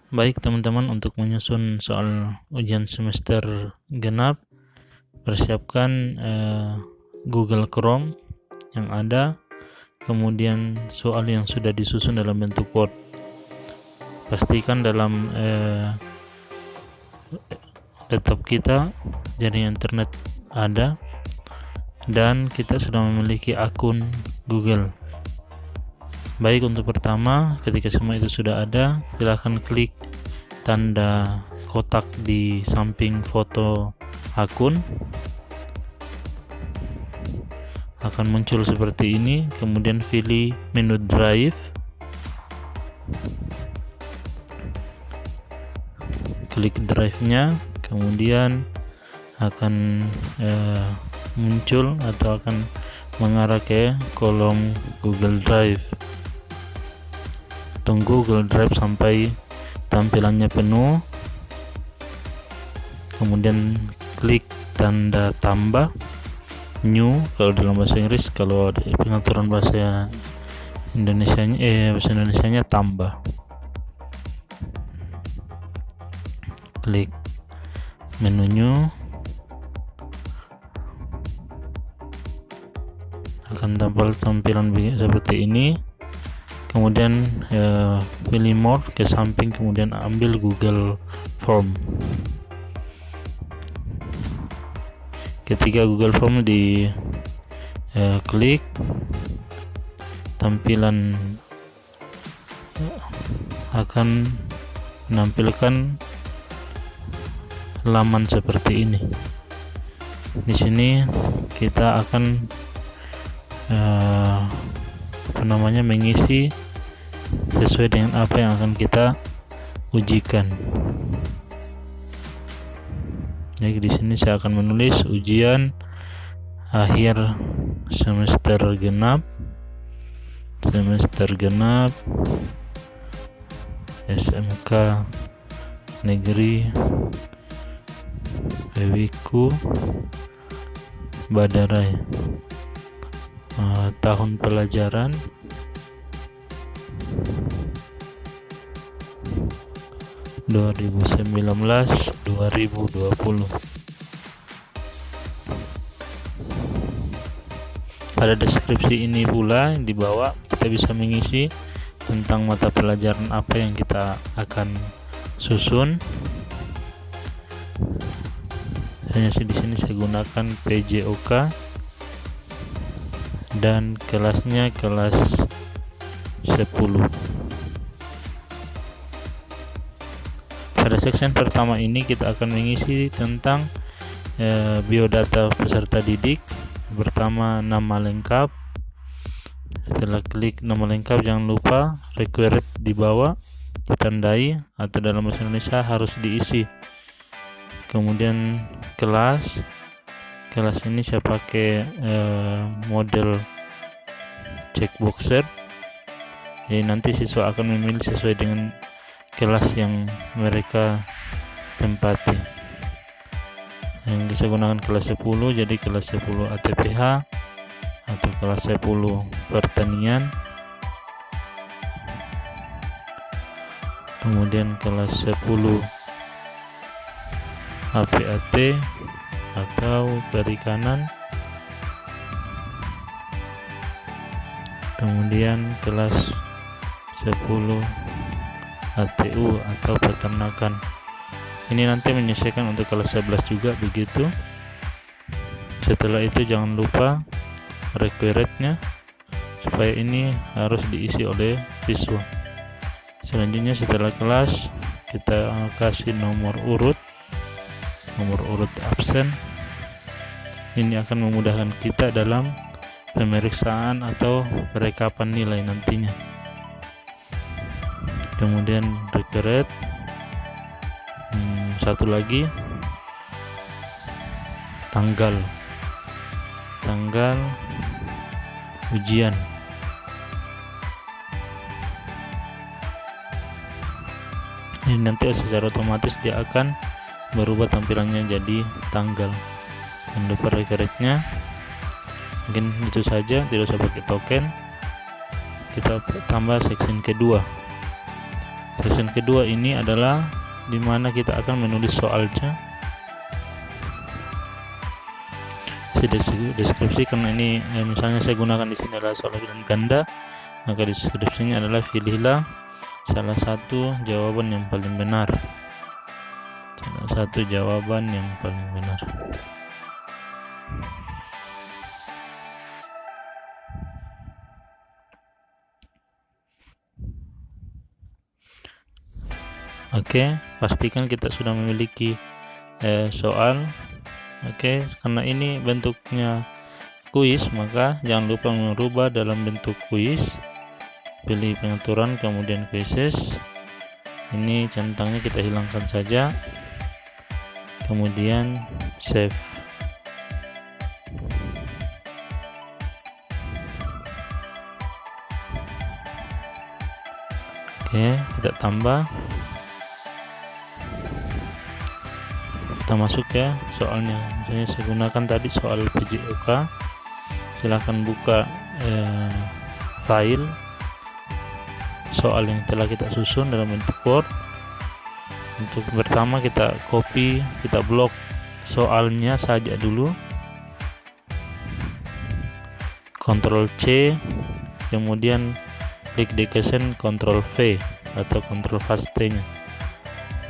Baik teman-teman, untuk menyusun soal ujian semester genap, persiapkan Google Chrome yang ada, kemudian soal yang sudah disusun dalam bentuk Word. Pastikan dalam laptop kita jaringan internet ada dan kita sudah memiliki akun Google. Baik, untuk pertama, ketika semua itu sudah ada, silahkan klik tanda kotak di samping foto akun. Akan muncul seperti ini, kemudian pilih menu drive, klik drive-nya, kemudian akan muncul atau akan mengarah ke kolom Google Drive. Tunggu Google Drive sampai tampilannya penuh, kemudian klik tanda tambah, new kalau dalam bahasa Inggris, kalau pengaturan bahasa Indonesianya tambah. Klik menu new, akan tampil tampilan seperti ini. Kemudian pilih more ke samping, kemudian ambil Google Form. Ketika Google Form di klik, tampilan akan menampilkan laman seperti ini. Di sini kita akan mengisi sesuai dengan apa yang akan kita ujikan. Jadi di sini saya akan menulis ujian akhir semester genap SMK Negeri Wiku Badarai, tahun pelajaran 2019-2020. Pada deskripsi ini pula di bawah kita bisa mengisi tentang mata pelajaran apa yang kita akan susun. Hanya di sini saya gunakan PJOK dan kelasnya kelas 10. Pada section pertama ini kita akan mengisi tentang biodata peserta didik. Pertama, nama lengkap. Setelah klik nama lengkap, jangan lupa required di bawah ditandai atau dalam bahasa Indonesia harus diisi. Kemudian kelas ini saya pakai model checkboxer. Jadi nanti siswa akan memilih sesuai dengan kelas yang mereka tempati. Yang saya gunakan kelas 10, jadi kelas 10 ATPH atau kelas 10 pertanian. Kemudian kelas 10 APAT atau perikanan. Kemudian kelas 10 ATU atau peternakan. Ini nanti menyesuaikan untuk kelas 11 juga begitu. Setelah itu jangan lupa requirednya, supaya ini harus diisi oleh siswa. Selanjutnya setelah kelas kita kasih nomor urut absen. Ini akan memudahkan kita dalam pemeriksaan atau perekapan nilai nantinya. Kemudian required, satu lagi tanggal ujian. Ini nanti secara otomatis dia akan berubah tampilannya jadi tanggal. Jangan lupa requirednya. Mungkin itu saja, tidak usah pakai token. Kita tambah section kedua. Section kedua ini adalah dimana kita akan menulis soalnya. Deskripsi, karena ini misalnya saya gunakan di sini adalah soal pilihan ganda, maka deskripsinya adalah pilihlah salah satu jawaban yang paling benar. Salah satu jawaban yang paling benar. Oke, pastikan kita sudah memiliki soal. Oke, karena ini bentuknya kuis, maka jangan lupa merubah dalam bentuk kuis. Pilih pengaturan, kemudian quizzes. Ini centangnya kita hilangkan saja, kemudian save. Oke, kita tambah. Kita masuk ya soalnya. Misalnya saya gunakan tadi soal PJOK. Silahkan buka file soal yang telah kita susun dalam bentuk Word. Untuk pertama kita copy, kita blok soalnya saja dulu. Ctrl C, kemudian klik di caption Ctrl V atau Ctrl Paste nya.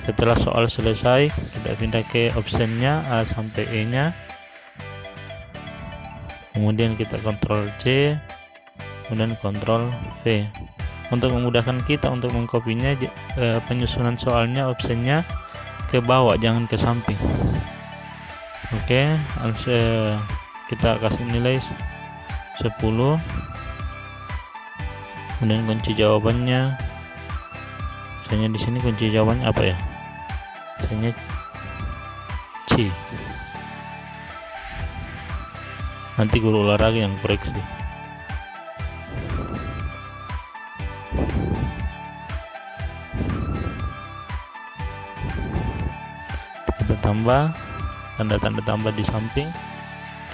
Setelah soal selesai, kita pindah ke optionnya A sampai E nya, kemudian kita Ctrl C, kemudian Ctrl V. Untuk memudahkan kita untuk mengkopinya, penyusunan soalnya optionnya ke bawah, jangan ke samping. Oke, kita kasih nilai 10, kemudian kunci jawabannya, misalnya di sini kunci jawabannya apa ya? Misalnya C. Nanti guru olahraga yang koreksi. Kita tambah tanda-tanda tambah di samping,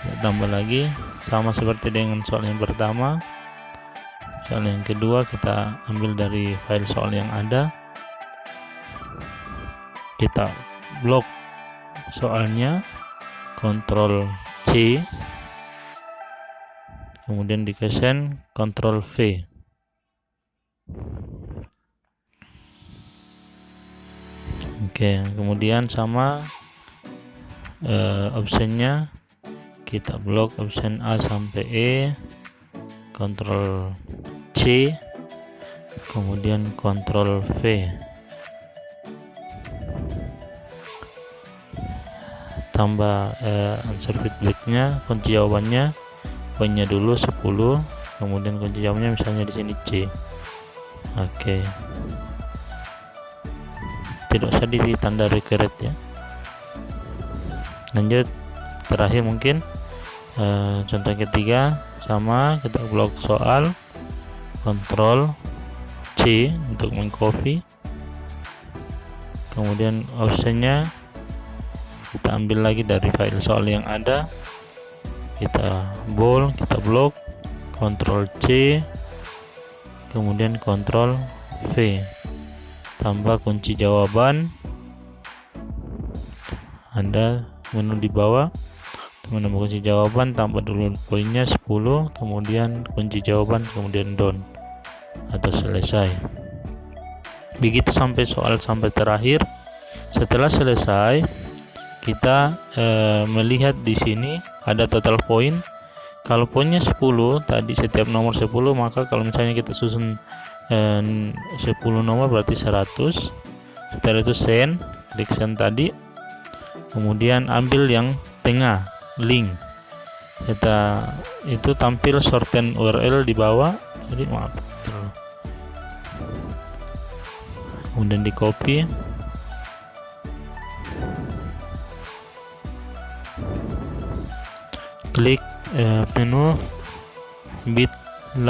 kita tambah lagi, sama seperti dengan soal yang pertama. Soal yang kedua kita ambil dari file soal yang ada, kita blok soalnya, Ctrl C, kemudian di caption Ctrl V. Oke, kemudian sama optionnya kita blok option A sampai E, Ctrl C, kemudian Ctrl V. Tambah answer feedbacknya, kunci jawabannya poinnya dulu 10, kemudian kunci jawabannya misalnya di sini C. Oke, tidak usah ditanda record ya. Lanjut, terakhir mungkin contoh ketiga, sama kita blok soal, Ctrl C untuk mengcopy, kemudian optionnya kita ambil lagi dari file soal yang ada, kita bold, kita blok, Ctrl C, kemudian Ctrl V, tambah kunci jawaban, ada menu di bawah, menambah kunci jawaban, tambah dulu poinnya 10, kemudian kunci jawaban, kemudian done atau selesai. Begitu sampai soal sampai terakhir. Setelah selesai, kita melihat di sini ada total poin. Kalau poinnya 10 tadi, setiap nomor 10, maka kalau misalnya kita susun 10 nomor berarti 100. Setelah itu send, klik send tadi, kemudian ambil yang tengah, link. Kita itu tampil shorten URL di bawah, jadi maaf, kemudian di copy, klik menu bit.ly.com,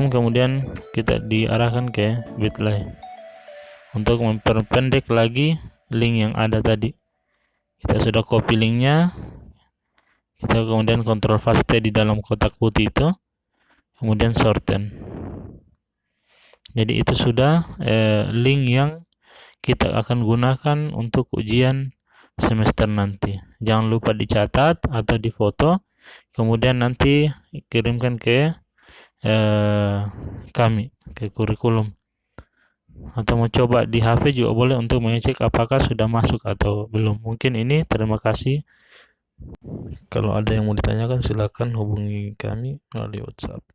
kemudian kita diarahkan ke bit.ly. Untuk memperpendek lagi link yang ada tadi, kita sudah copy linknya, kita kemudian kontrol paste di dalam kotak putih itu, kemudian shorten. Jadi itu sudah link yang kita akan gunakan untuk ujian semester nanti. Jangan lupa dicatat atau difoto, kemudian nanti kirimkan ke kami, ke kurikulum. Atau mau coba di HP juga boleh untuk mengecek apakah sudah masuk atau belum. Mungkin ini, terima kasih. Kalau ada yang mau ditanyakan silakan hubungi kami melalui WhatsApp.